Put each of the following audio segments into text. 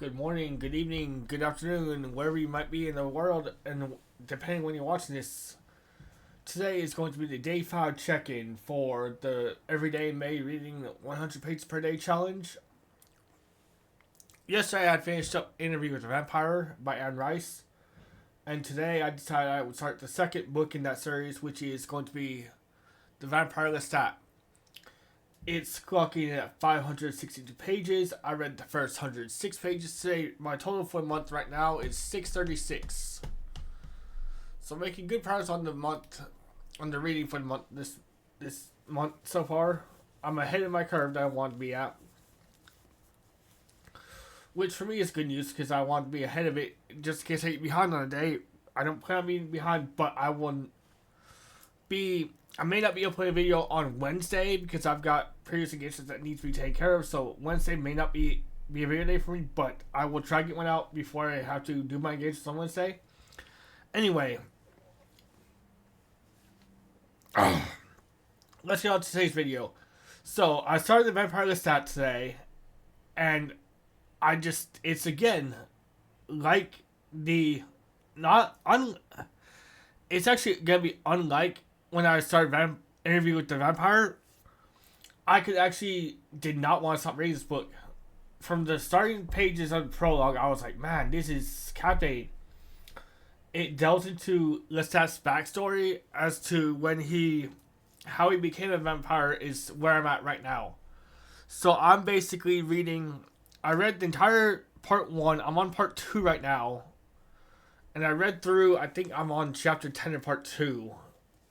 good morning, good evening, good afternoon, wherever you might be in the world, and depending when you're watching this. Today is going to be the day 5 check-in for the Everyday May Reading 100 Pages Per Day challenge. Yesterday I finished up Interview with the Vampire by Anne Rice, and today I decided I would start the second book in that series, which is going to be the Vampire Lestat. It's clocking at 562 pages. I read the first 106 pages today. My total for the month right now is 636. So making good progress on the month, on the reading for the month this month so far. I'm ahead of my curve that I want to be at, which for me is good news because I want to be ahead of it. Just in case I get behind on a day, I don't plan on being behind, but I won't be. I may not be able to play a video on Wednesday because I've got previous engagements that need to be taken care of. So Wednesday may not be a video day for me, but I will try to get one out before I have to do my engagements on Wednesday. Anyway, let's get on to today's video. So I started the Vampire Lestat today, and it's again like it's actually gonna be unlike when I started Interview with the Vampire. I did not want to stop reading this book. From the starting pages of the prologue, I was like, man, this is captivating. It delves into Lestat's backstory as to how he became a vampire is where I'm at right now. So I'm basically I read the entire part 1. I'm on part 2 right now. And I read through, I think I'm on chapter 10 of part 2.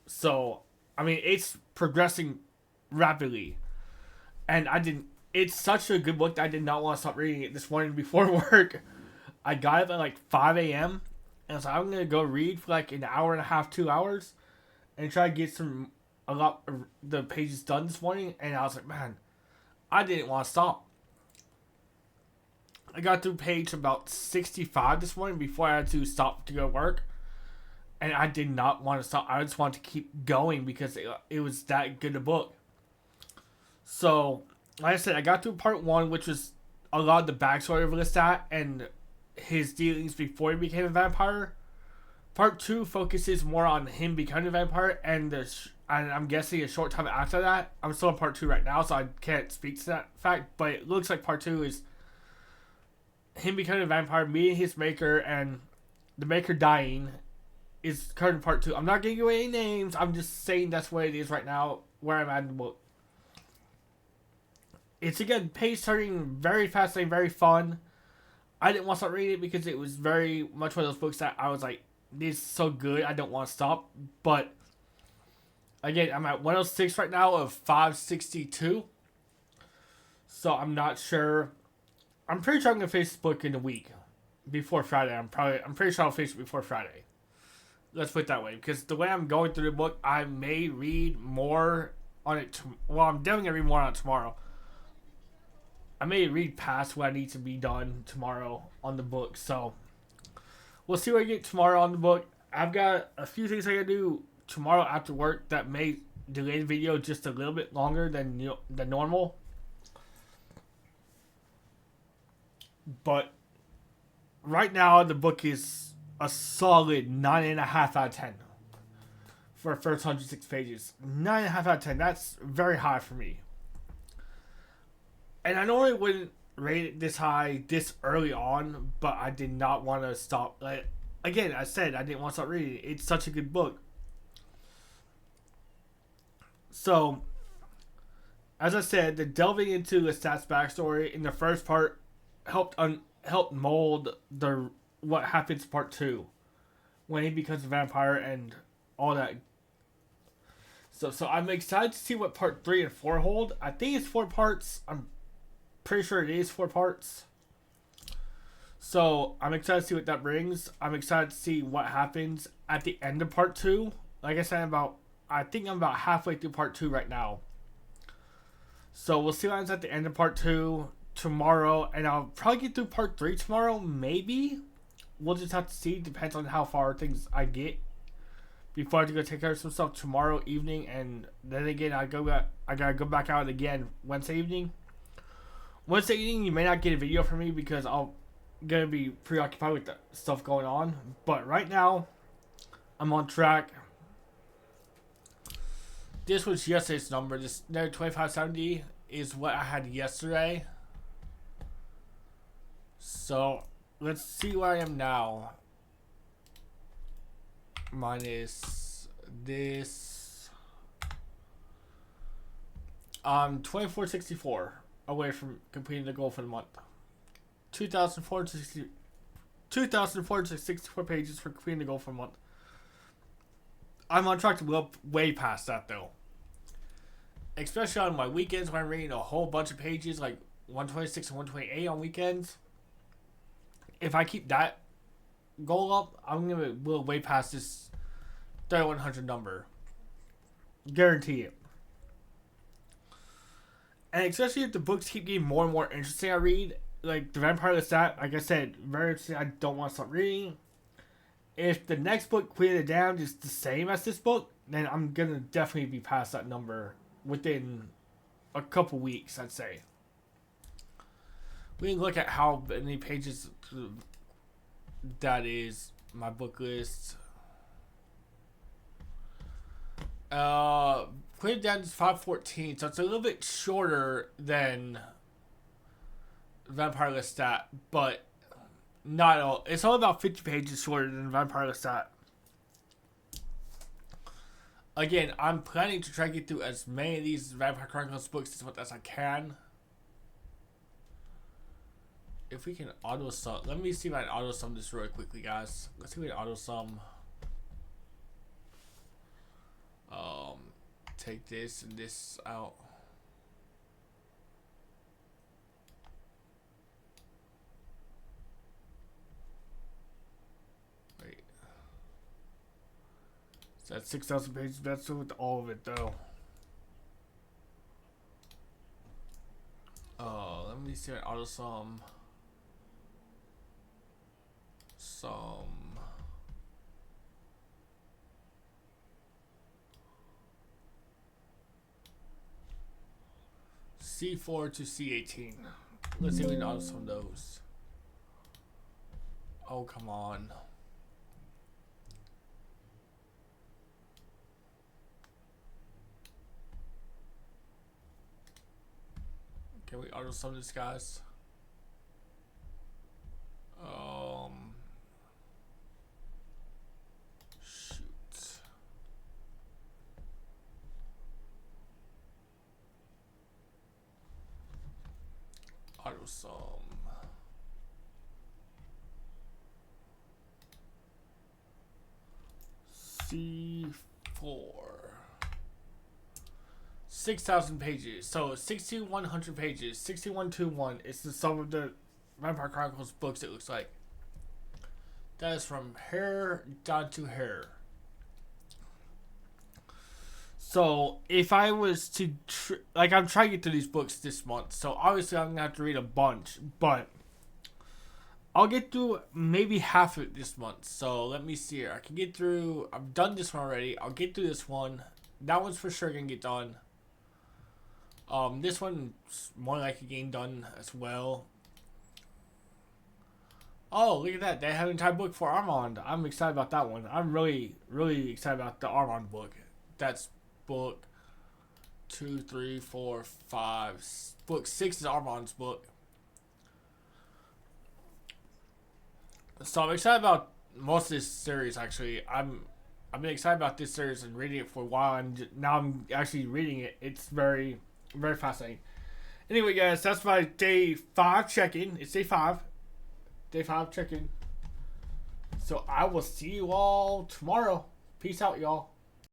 So, I mean, it's progressing rapidly. And it's such a good book that I did not want to stop reading it this morning before work. I got up at like 5 a.m. And I was like, I'm going to go read for like an hour and a half, 2 hours. And try to get a lot of the pages done this morning. And I was like, man, I didn't want to stop. I got through page about 65 this morning before I had to stop to go work. And I did not want to stop. I just wanted to keep going because it was that good a book. So, like I said, I got through part 1, which was a lot of the backstory of Lestat and his dealings before he became a vampire. Part 2 focuses more on him becoming a vampire, and I'm guessing a short time after that. I'm still in part 2 right now, so I can't speak to that fact. But it looks like part 2 is him becoming a vampire, meeting his maker, and the maker dying. Is current part 2. I'm not giving away any names. I'm just saying that's what it is right now, where I'm at in the book. It's again page turning, very fascinating, very fun. I didn't want to stop reading it because it was very much one of those books that I was like, this is so good, I don't want to stop. But again, I'm at 106 right now of 562. So I'm not sure. I'm pretty sure I'm gonna finish this book in a week before Friday. I'm pretty sure I'll finish it before Friday. Let's put it that way, because the way I'm going through the book, I may read more on it. I'm definitely going to read more on it tomorrow. I may read past what I need to be done tomorrow on the book. So, we'll see what I get tomorrow on the book. I've got a few things I got to do tomorrow after work that may delay the video just a little bit longer than normal. But, right now, the book is a solid 9.5 out of 10 for the first 106 pages. 9.5 out of 10. That's very high for me. And I normally wouldn't rate it this high this early on, but I did not want to stop. Like, again, I said I didn't want to stop reading it. It's such a good book. So, as I said, the delving into Lestat's backstory in the first part helped mold what happens part 2 when he becomes a vampire and all that. So I'm excited to see what part 3 and 4 hold. I think it's 4 parts. I'm pretty sure it is 4 parts. So I'm excited to see what that brings. I'm excited to see what happens at the end of part 2. Like I said, I think I'm about halfway through part 2 right now. So we'll see what happens at the end of part 2 tomorrow, and I'll probably get through part 3 tomorrow, maybe. We'll just have to see. Depends on how far things I get before I have to go take care of some stuff tomorrow evening, and then again I gotta go back out again Wednesday evening. Wednesday evening you may not get a video from me because gonna be preoccupied with the stuff going on. But right now, I'm on track. This was yesterday's number. This 2570 is what I had yesterday. So let's see where I am now. Minus this. 2464 away from completing the goal for the month. 2,464 pages for completing the goal for the month. I'm on track to go up way past that though. Especially on my weekends when I'm reading a whole bunch of pages, like 126 and 128 on weekends. If I keep that goal up, I'm gonna go way past this 3,100 number. Guarantee it. And especially if the books keep getting more and more interesting I read, like the Vampire Lestat, like I said, very interesting. I don't want to stop reading. If the next book, Queen of the Damned, is the same as this book, then I'm gonna definitely be past that number within a couple weeks, I'd say. We can look at how many pages that is my book list. Queen of the Damned is 514, so it's a little bit shorter than Vampire Lestat, but not at all. It's all about 50 pages shorter than Vampire Lestat. Again, I'm planning to try to get through as many of these Vampire Chronicles books as I can. If we can auto sum, let me see if I can auto sum this really quickly, guys. Let's see if we can auto sum. Take this and this out. Wait. So that's 6,000 pages. That's with all of it, though. Let me see if I auto sum. C4 to C18. Let's see if we can auto sum those. Oh, come on. Can we auto sum this, guys? Shoot. Auto sum. C4. 6,000 pages. So 6,100 pages. 6,121 is the sum of the Vampire Chronicles books, it looks like. That is from hair down to hair. So if I was to I'm trying to get through these books this month, so obviously I'm gonna have to read a bunch, but I'll get through maybe half of it this month. So let me see here. I can get through. I've done this one already. I'll get through this one. That one's for sure gonna get done. This one's more likely getting done as well. Oh, look at that. They have an entire book for Armand. I'm excited about that one. I'm really, really excited about the Armand book. That's book 2, 3, 4, 5. Book 6 is Armand's book. So I'm excited about most of this series, actually. I've been excited about this series and reading it for a while, and now I'm actually reading it. It's very, very fascinating. Anyway, guys, that's my day 5 check-in. It's day 5. Day 5 check-in. So I will see you all tomorrow. Peace out, y'all.